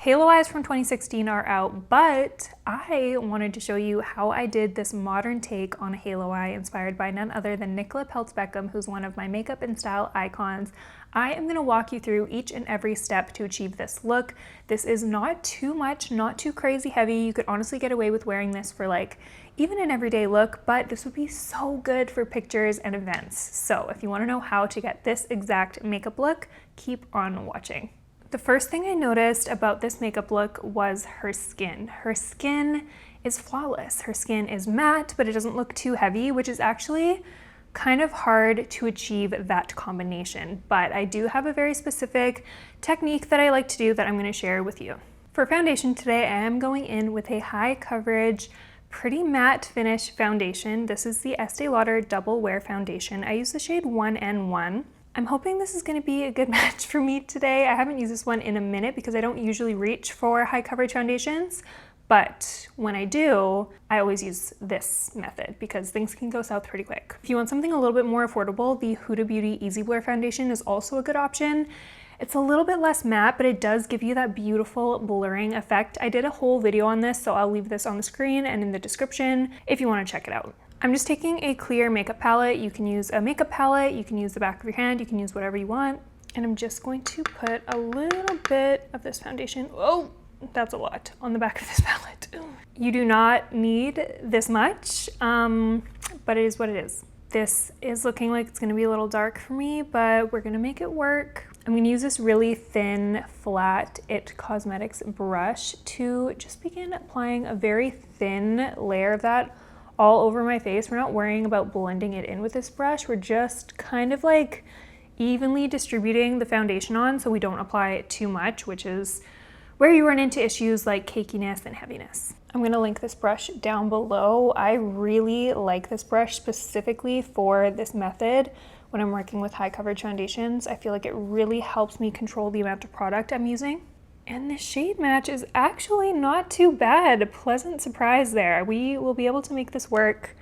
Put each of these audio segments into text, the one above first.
Halo eyes from 2016 are out, but I wanted to show you how I did this modern take on a halo eye inspired by none other than Nicola Peltz Beckham, who's one of my makeup and style icons. I am going to walk you through each and every step to achieve this look. This is not too much, not too crazy heavy. You could honestly get away with wearing this for like even an everyday look, but this would be so good for pictures and events. So if you want to know how to get this exact makeup look, keep on watching. The first thing I noticed about this makeup look was her skin. Her skin is flawless. Her skin is matte, but it doesn't look too heavy, which is actually kind of hard to achieve that combination. But I do have a very specific technique that I like to do that I'm going to share with you. For foundation today, I am going in with a high coverage, pretty matte finish foundation. This is the Estee Lauder Double Wear Foundation. I use the shade 1N1. I'm hoping this is going to be a good match for me today. I haven't used this one in a minute because I don't usually reach for high coverage foundations, but when I do, I always use this method because things can go south pretty quick. If you want something a little bit more affordable, the Huda Beauty Easy Wear Foundation is also a good option. It's a little bit less matte, but it does give you that beautiful blurring effect. I did a whole video on this, so I'll leave this on the screen and in the description if you want to check it out. I'm just taking a clear makeup palette. You can use a makeup palette, you can use the back of your hand, you can use whatever you want. And I'm just going to put a little bit of this foundation, oh, that's a lot, on the back of this palette. You do not need this much, but it is what it is. This is looking like it's gonna be a little dark for me, but we're gonna make it work. I'm gonna use this really thin, flat IT Cosmetics brush to just begin applying a very thin layer of that all over my face. We're not worrying about blending it in with this brush. We're just kind of like evenly distributing the foundation on so we don't apply it too much, which is where you run into issues like cakiness and heaviness. I'm gonna link this brush down below. I really like this brush specifically for this method when I'm working with high coverage foundations. I feel like it really helps me control the amount of product I'm using. And the shade match is actually not too bad. A pleasant surprise there. We will be able to make this work.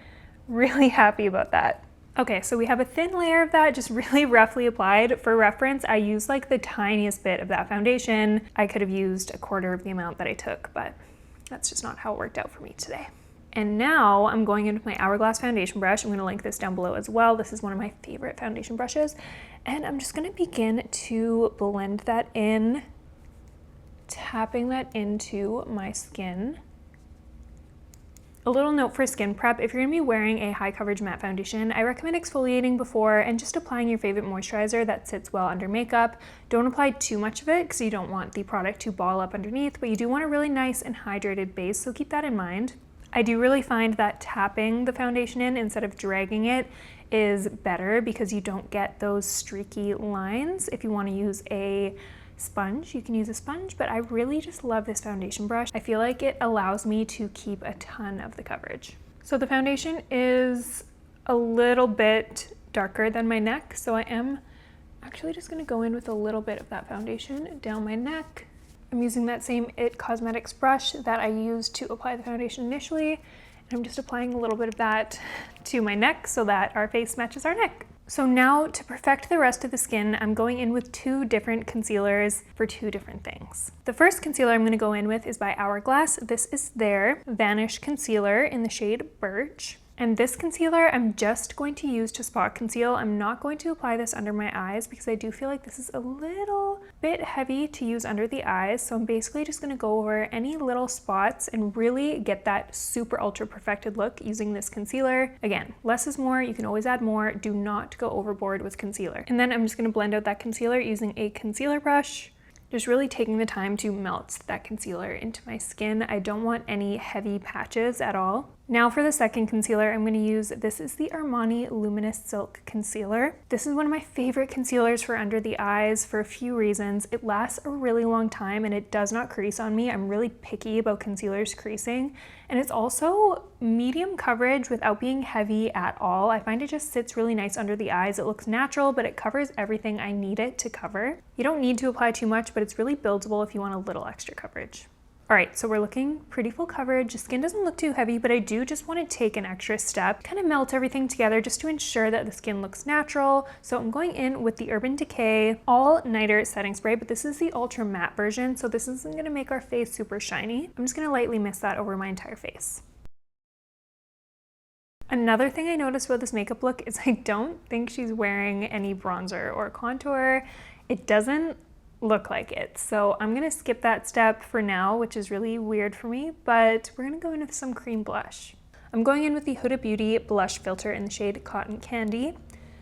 Really happy about that. Okay, so we have a thin layer of that just really roughly applied. For reference, I used like the tiniest bit of that foundation. I could have used a quarter of the amount that I took, but that's just not how it worked out for me today. And now I'm going in with my Hourglass foundation brush. I'm going to link this down below as well. This is one of my favorite foundation brushes. And I'm just going to begin to blend that in, tapping that into my skin. A little note for skin prep: if you're going to be wearing a high coverage matte foundation, I recommend exfoliating before and just applying your favorite moisturizer that sits well under makeup. Don't apply too much of it because you don't want the product to ball up underneath, but you do want a really nice and hydrated base, so keep that in mind. I do really find that tapping the foundation in instead of dragging it is better because you don't get those streaky lines. If you want to use a sponge, you can use a sponge, but I really just love this foundation brush. I feel like it allows me to keep a ton of the coverage. So the foundation is a little bit darker than my neck, so I am actually just going to go in with a little bit of that foundation down my neck. I'm using that same IT Cosmetics brush that I used to apply the foundation initially, and I'm just applying a little bit of that to my neck so that our face matches our neck. So now to perfect the rest of the skin, I'm going in with two different concealers for two different things. The first concealer I'm going to go in with is by Hourglass. This is their Vanish Concealer in the shade Birch. And this concealer I'm just going to use to spot conceal. I'm not going to apply this under my eyes because I do feel like this is a little bit heavy to use under the eyes. So I'm basically just going to go over any little spots and really get that super ultra perfected look using this concealer. Again, less is more. You can always add more. Do not go overboard with concealer. And then I'm just going to blend out that concealer using a concealer brush. Just really taking the time to melt that concealer into my skin. I don't want any heavy patches at all. Now for the second concealer, I'm going to use, this is the Armani Luminous Silk Concealer. This is one of my favorite concealers for under the eyes for a few reasons. It lasts a really long time and it does not crease on me. I'm really picky about concealers creasing. And it's also medium coverage without being heavy at all. I find it just sits really nice under the eyes. It looks natural, but it covers everything I need it to cover. You don't need to apply too much, but it's really buildable if you want a little extra coverage. All right, so we're looking pretty full coverage. The skin doesn't look too heavy, but I do just want to take an extra step, kind of melt everything together just to ensure that the skin looks natural. So I'm going in with the Urban Decay All Nighter Setting Spray, but this is the ultra matte version, so this isn't gonna make our face super shiny. I'm just gonna lightly mist that over my entire face. Another thing I noticed about this makeup look is I don't think she's wearing any bronzer or contour. It doesn't look like it. So I'm gonna skip that step for now, which is really weird for me, but we're gonna go in with some cream blush. I'm going in with the Huda Beauty blush filter in the shade Cotton Candy.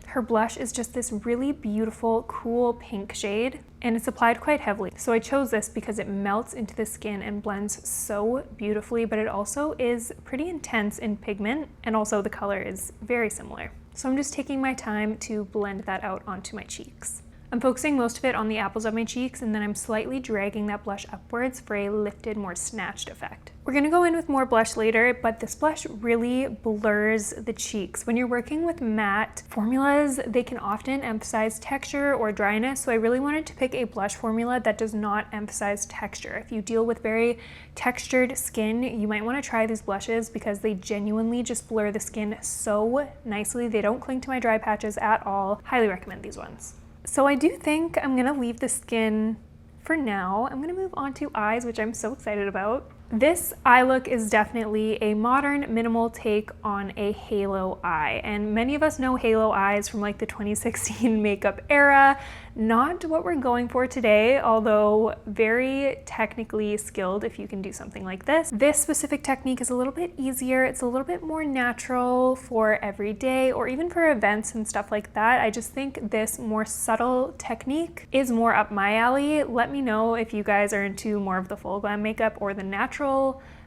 Her blush is just this really beautiful, cool pink shade, and it's applied quite heavily. So I chose this because it melts into the skin and blends so beautifully, but it also is pretty intense in pigment, and also the color is very similar. So I'm just taking my time to blend that out onto my cheeks. I'm focusing most of it on the apples of my cheeks, and then I'm slightly dragging that blush upwards for a lifted, more snatched effect. We're gonna go in with more blush later, but this blush really blurs the cheeks. When you're working with matte formulas, they can often emphasize texture or dryness, so I really wanted to pick a blush formula that does not emphasize texture. If you deal with very textured skin, you might wanna try these blushes because they genuinely just blur the skin so nicely. They don't cling to my dry patches at all. Highly recommend these ones. So I do think I'm gonna leave the skin for now. I'm gonna move on to eyes, which I'm so excited about. This eye look is definitely a modern, minimal take on a halo eye. And many of us know halo eyes from like the 2016 makeup era. Not what we're going for today, although very technically skilled if you can do something like this. This specific technique is a little bit easier. It's a little bit more natural for every day or even for events and stuff like that. I just think this more subtle technique is more up my alley. Let me know if you guys are into more of the full glam makeup or the natural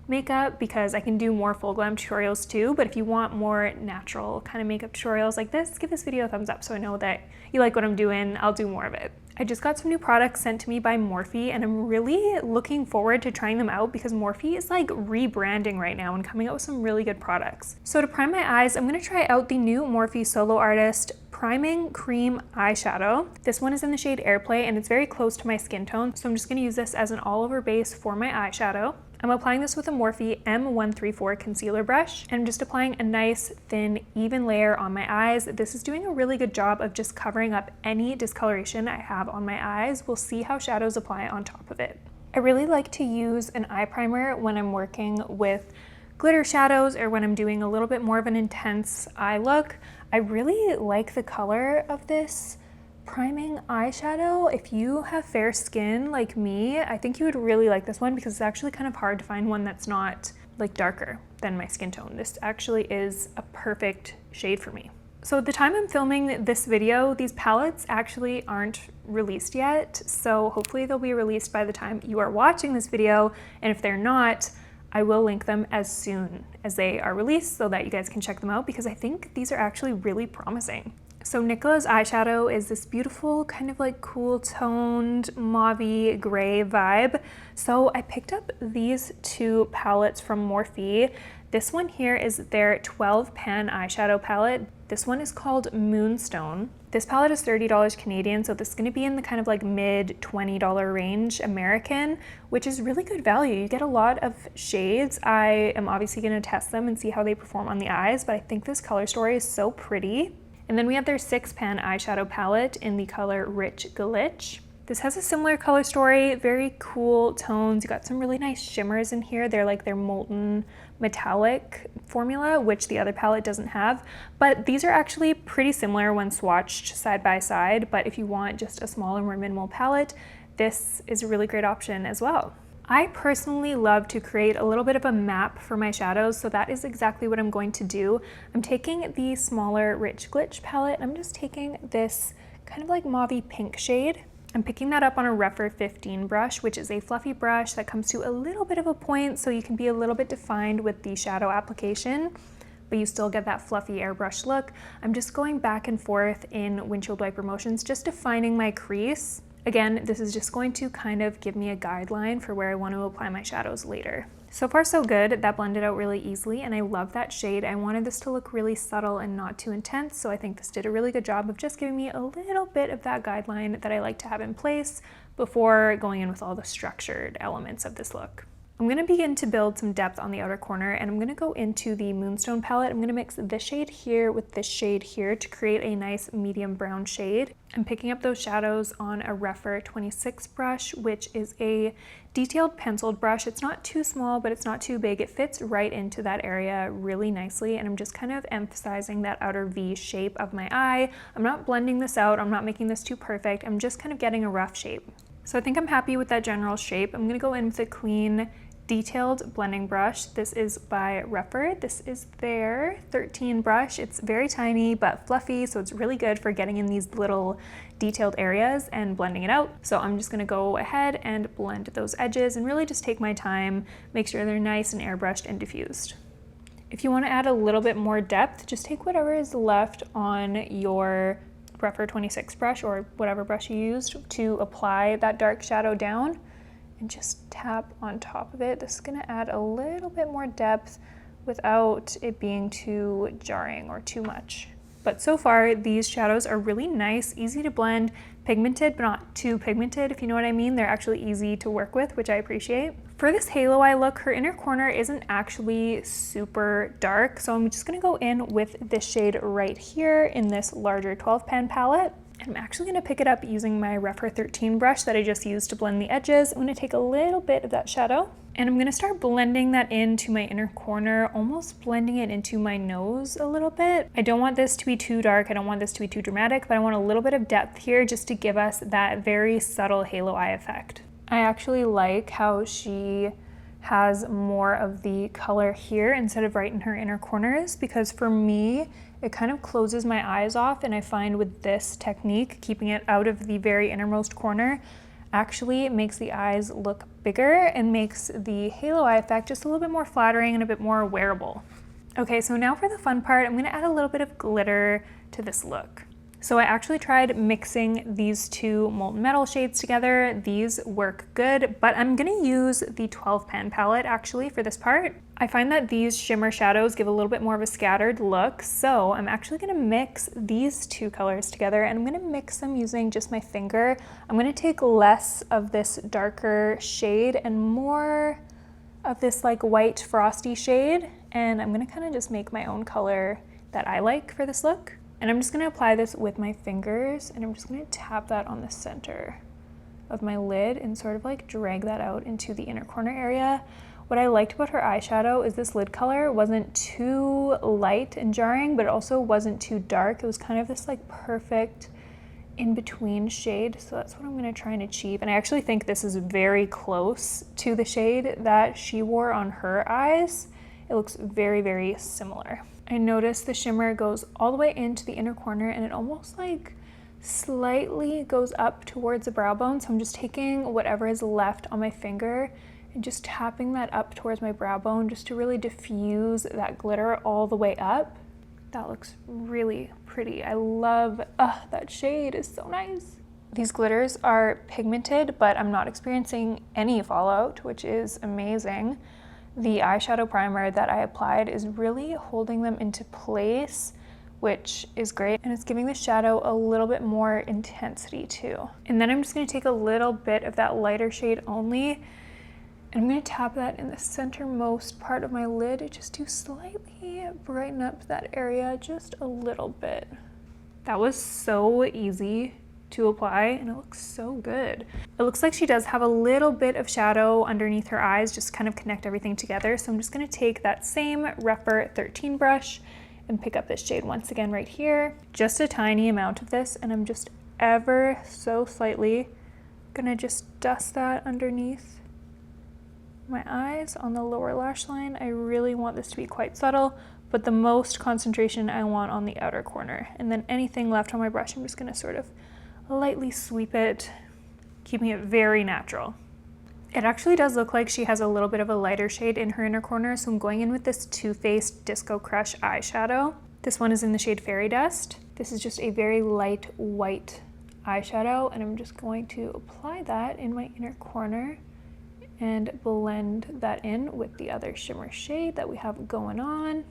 makeup, because I can do more full glam tutorials too, but if you want more natural kind of makeup tutorials like this, give this video a thumbs up so I know that you like what I'm doing. I'll do more of it. I just got some new products sent to me by Morphe, and I'm really looking forward to trying them out because Morphe is like rebranding right now and coming out with some really good products. So to prime my eyes, I'm gonna try out the new Morphe Solo Artist Priming Cream Eyeshadow. This one is in the shade Airplay and it's very close to my skin tone, so I'm just gonna use this as an all-over base for my eyeshadow. I'm applying this with a Morphe M134 concealer brush, and I'm just applying a nice, thin, even layer on my eyes. This is doing a really good job of just covering up any discoloration I have on my eyes. We'll see how shadows apply on top of it. I really like to use an eye primer when I'm working with glitter shadows or when I'm doing a little bit more of an intense eye look. I really like the color of this priming eyeshadow. If you have fair skin like me, I think you would really like this one because it's actually kind of hard to find one that's not like darker than my skin tone. This actually is a perfect shade for me. So at the time I'm filming this video, these palettes actually aren't released yet. So hopefully they'll be released by the time you are watching this video. And if they're not, I will link them as soon as they are released so that you guys can check them out because I think these are actually really promising. So Nicola's eyeshadow is this beautiful kind of like cool toned mauve-y gray vibe. So I picked up these two palettes from Morphe. This one here is their 12 pan eyeshadow palette. This one is called Moonstone. This palette is $30 Canadian, so this is gonna be in the kind of like mid $20 range American, which is really good value. You get a lot of shades. I am obviously gonna test them and see how they perform on the eyes, but I think this color story is so pretty. And then we have their 6 pan eyeshadow palette in the color Rich Glitch. This has a similar color story, very cool tones. You got some really nice shimmers in here. They're like their molten metallic formula, which the other palette doesn't have. But these are actually pretty similar when swatched side by side. But if you want just a smaller, more minimal palette, this is a really great option as well. I personally love to create a little bit of a map for my shadows, so that is exactly what I'm going to do. I'm taking the smaller Rich Glitch palette. I'm just taking this kind of like mauve pink shade. I'm picking that up on a Rephr 15 brush, which is a fluffy brush that comes to a little bit of a point, so you can be a little bit defined with the shadow application, but you still get that fluffy airbrush look. I'm just going back and forth in windshield wiper motions, just defining my crease. Again, this is just going to kind of give me a guideline for where I want to apply my shadows later. So far so good. That blended out really easily and I love that shade. I wanted this to look really subtle and not too intense, so I think this did a really good job of just giving me a little bit of that guideline that I like to have in place before going in with all the structured elements of this look. I'm gonna begin to build some depth on the outer corner, and I'm gonna go into the Moonstone palette. I'm gonna mix this shade here with this shade here to create a nice medium brown shade. I'm picking up those shadows on a Revela 26 brush, which is a detailed penciled brush. It's not too small, but it's not too big. It fits right into that area really nicely, and I'm just kind of emphasizing that outer V shape of my eye. I'm not blending this out. I'm not making this too perfect. I'm just kind of getting a rough shape. So I think I'm happy with that general shape. I'm gonna go in with a clean, detailed blending brush. This is by Revela. This is their 13 brush. It's very tiny but fluffy, so it's really good for getting in these little detailed areas and blending it out. So I'm just gonna go ahead and blend those edges and really just take my time, make sure they're nice and airbrushed and diffused. If you wanna add a little bit more depth, just take whatever is left on your Revela 26 brush or whatever brush you used to apply that dark shadow down, and just tap on top of it. This is gonna add a little bit more depth without it being too jarring or too much. But so far, these shadows are really nice, easy to blend, pigmented, but not too pigmented, if you know what I mean. They're actually easy to work with, which I appreciate. For this halo eye look, her inner corner isn't actually super dark, so I'm just gonna go in with this shade right here in this larger 12 pan palette. I'm actually gonna pick it up using my Revela 13 brush that I just used to blend the edges. I'm gonna take a little bit of that shadow, and I'm gonna start blending that into my inner corner, almost blending it into my nose a little bit. I don't want this to be too dark, I don't want this to be too dramatic, but I want a little bit of depth here just to give us that very subtle halo eye effect. I actually like how she has more of the color here instead of right in her inner corners, because for me, it kind of closes my eyes off, and I find with this technique, keeping it out of the very innermost corner, actually makes the eyes look bigger and makes the halo eye effect just a little bit more flattering and a bit more wearable. Okay, so now for the fun part, I'm gonna add a little bit of glitter to this look. So I actually tried mixing these two molten metal shades together. These work good, but I'm gonna use the 12 pan palette actually for this part. I find that these shimmer shadows give a little bit more of a scattered look, so I'm actually gonna mix these two colors together, and I'm gonna mix them using just my finger. I'm gonna take less of this darker shade and more of this like white frosty shade, and I'm gonna kind of just make my own color that I like for this look. And I'm just gonna apply this with my fingers, and I'm just gonna tap that on the center of my lid and sort of like drag that out into the inner corner area. What I liked about her eyeshadow is this lid color wasn't too light and jarring, but it also wasn't too dark. It was kind of this like perfect in-between shade, so that's what I'm gonna try and achieve. And I actually think this is very close to the shade that she wore on her eyes. It looks very, very similar. I noticed the shimmer goes all the way into the inner corner, and it almost like slightly goes up towards the brow bone. So I'm just taking whatever is left on my finger and just tapping that up towards my brow bone just to really diffuse that glitter all the way up. That looks really pretty. I love, that shade is so nice. These glitters are pigmented, but I'm not experiencing any fallout, which is amazing. The eyeshadow primer that I applied is really holding them into place, which is great. And it's giving the shadow a little bit more intensity too. And then I'm just gonna take a little bit of that lighter shade only, and I'm gonna tap that in the centermost part of my lid just to slightly brighten up that area just a little bit. That was so easy to apply, and it looks so good. It looks like she does have a little bit of shadow underneath her eyes, just kind of connect everything together. So I'm just gonna take that same Revela 13 brush and pick up this shade once again right here. Just a tiny amount of this, and I'm just ever so slightly gonna just dust that underneath my eyes on the lower lash line. I really want this to be quite subtle, but the most concentration I want on the outer corner. And then anything left on my brush, I'm just gonna sort of lightly sweep it, keeping it very natural. It actually does look like she has a little bit of a lighter shade in her inner corner, so I'm going in with this Too Faced Disco Crush eyeshadow. This one is in the shade Fairy Dust. This is just a very light white eyeshadow, and I'm just going to apply that in my inner corner and blend that in with the other shimmer shade that we have going on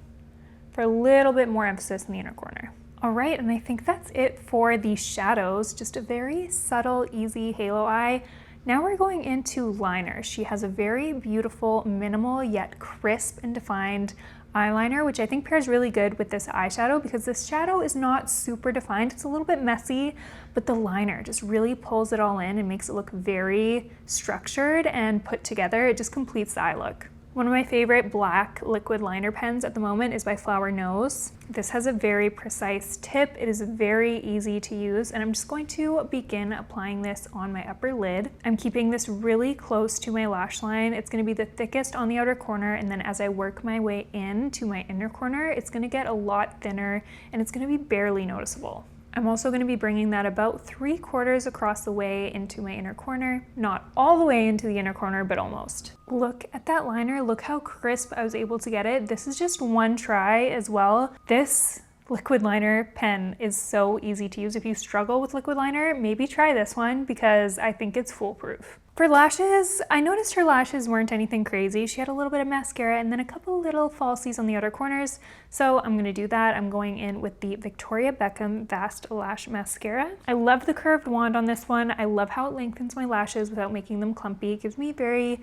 for a little bit more emphasis in the inner corner. All right, and I think that's it for the shadows. Just a very subtle, easy halo eye. Now we're going into liner. She has a very beautiful, minimal yet crisp and defined eyeliner, which I think pairs really good with this eyeshadow because this shadow is not super defined. It's a little bit messy, but the liner just really pulls it all in and makes it look very structured and put together. It just completes the eye look. One of my favorite black liquid liner pens at the moment is by Flower Nose. This has a very precise tip. It is very easy to use, and I'm just going to begin applying this on my upper lid. I'm keeping this really close to my lash line. It's going to be the thickest on the outer corner, and then as I work my way in to my inner corner, it's going to get a lot thinner and it's going to be barely noticeable. I'm also going to be bringing that about 3/4 across the way into my inner corner. Not all the way into the inner corner, but almost. Look at that liner. Look how crisp I was able to get it. This is just one try as well. This liquid liner pen is so easy to use. If you struggle with liquid liner, maybe try this one because I think it's foolproof. For lashes, I noticed her lashes weren't anything crazy. She had a little bit of mascara and then a couple little falsies on the outer corners. So I'm gonna do that. I'm going in with the Victoria Beckham Vast Lash Mascara. I love the curved wand on this one. I love how it lengthens my lashes without making them clumpy. It gives me very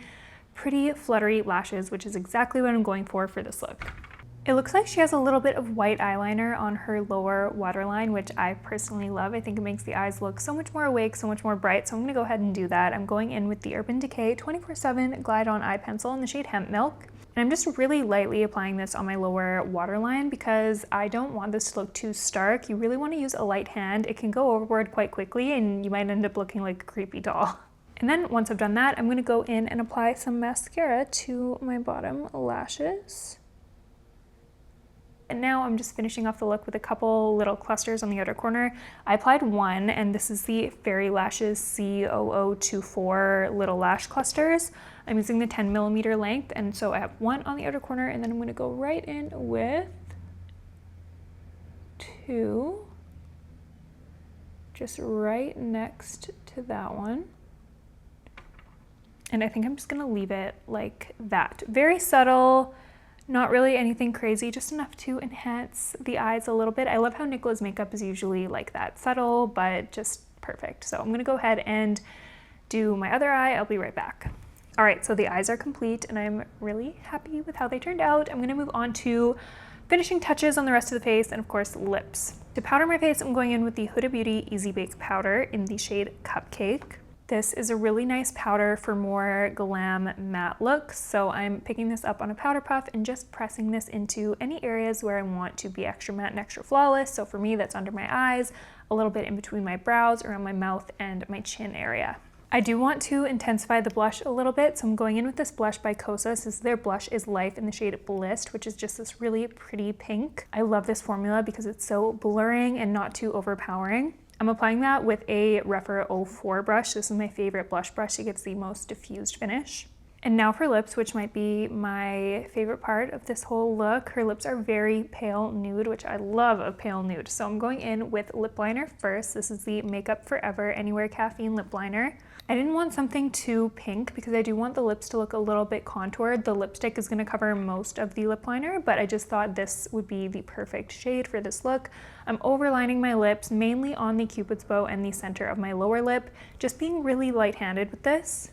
pretty fluttery lashes, which is exactly what I'm going for this look. It looks like she has a little bit of white eyeliner on her lower waterline, which I personally love. I think it makes the eyes look so much more awake, so much more bright. So I'm gonna go ahead and do that. I'm going in with the Urban Decay 24/7 Glide On Eye Pencil in the shade Hemp Milk. And I'm just really lightly applying this on my lower waterline because I don't want this to look too stark. You really wanna use a light hand. It can go overboard quite quickly and you might end up looking like a creepy doll. And then once I've done that, I'm gonna go in and apply some mascara to my bottom lashes. And now I'm just finishing off the look with a couple little clusters on the outer corner. I applied one, and this is the Fairy Lashes C0024 little lash clusters. I'm using the 10mm length, and so I have one on the outer corner, and then I'm gonna go right in with two, just right next to that one. And I think I'm just gonna leave it like that. Very subtle. Not really anything crazy, just enough to enhance the eyes a little bit. I love how Nicola's makeup is usually like that, subtle, but just perfect. So I'm gonna go ahead and do my other eye. I'll be right back. All right, so the eyes are complete and I'm really happy with how they turned out. I'm gonna move on to finishing touches on the rest of the face and of course lips. To powder my face, I'm going in with the Huda Beauty Easy Bake Powder in the shade Cupcake. This is a really nice powder for more glam matte looks. So I'm picking this up on a powder puff and just pressing this into any areas where I want to be extra matte and extra flawless. So for me, that's under my eyes, a little bit in between my brows, around my mouth and my chin area. I do want to intensify the blush a little bit. So I'm going in with this blush by Kosas. This is their Blush is Life in the shade Bliss, which is just this really pretty pink. I love this formula because it's so blurring and not too overpowering. I'm applying that with a Refer 04 brush. This is my favorite blush brush. It gets the most diffused finish. And now for lips, which might be my favorite part of this whole look. Her lips are very pale nude, which I love a pale nude. So I'm going in with lip liner first. This is the Makeup Forever Anywhere Caffeine Lip Liner. I didn't want something too pink because I do want the lips to look a little bit contoured. The lipstick is going to cover most of the lip liner, but I just thought this would be the perfect shade for this look. I'm overlining my lips mainly on the Cupid's bow and the center of my lower lip, just being really light-handed with this.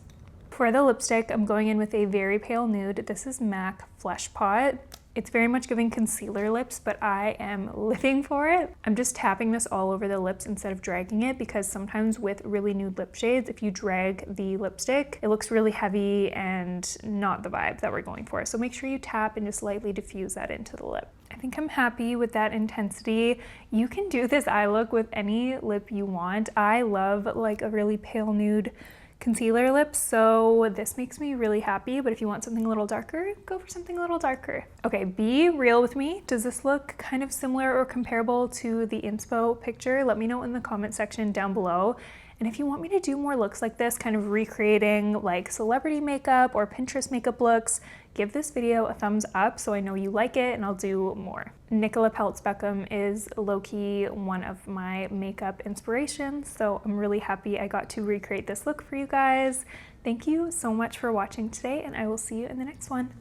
For the lipstick, I'm going in with a very pale nude. This is MAC Flesh Pot. It's very much giving concealer lips, but I am living for it. I'm just tapping this all over the lips instead of dragging it because sometimes with really nude lip shades, if you drag the lipstick, it looks really heavy and not the vibe that we're going for. So make sure you tap and just lightly diffuse that into the lip. I think I'm happy with that intensity. You can do this eye look with any lip you want. I love like a really pale nude concealer lips, so this makes me really happy, but if you want something a little darker, go for something a little darker. Okay, be real with me. Does this look kind of similar or comparable to the inspo picture? Let me know in the comment section down below. And if you want me to do more looks like this, kind of recreating like celebrity makeup or Pinterest makeup looks, give this video a thumbs up so I know you like it and I'll do more. Nicola Peltz Beckham is low-key one of my makeup inspirations, so I'm really happy I got to recreate this look for you guys. Thank you so much for watching today, and I will see you in the next one.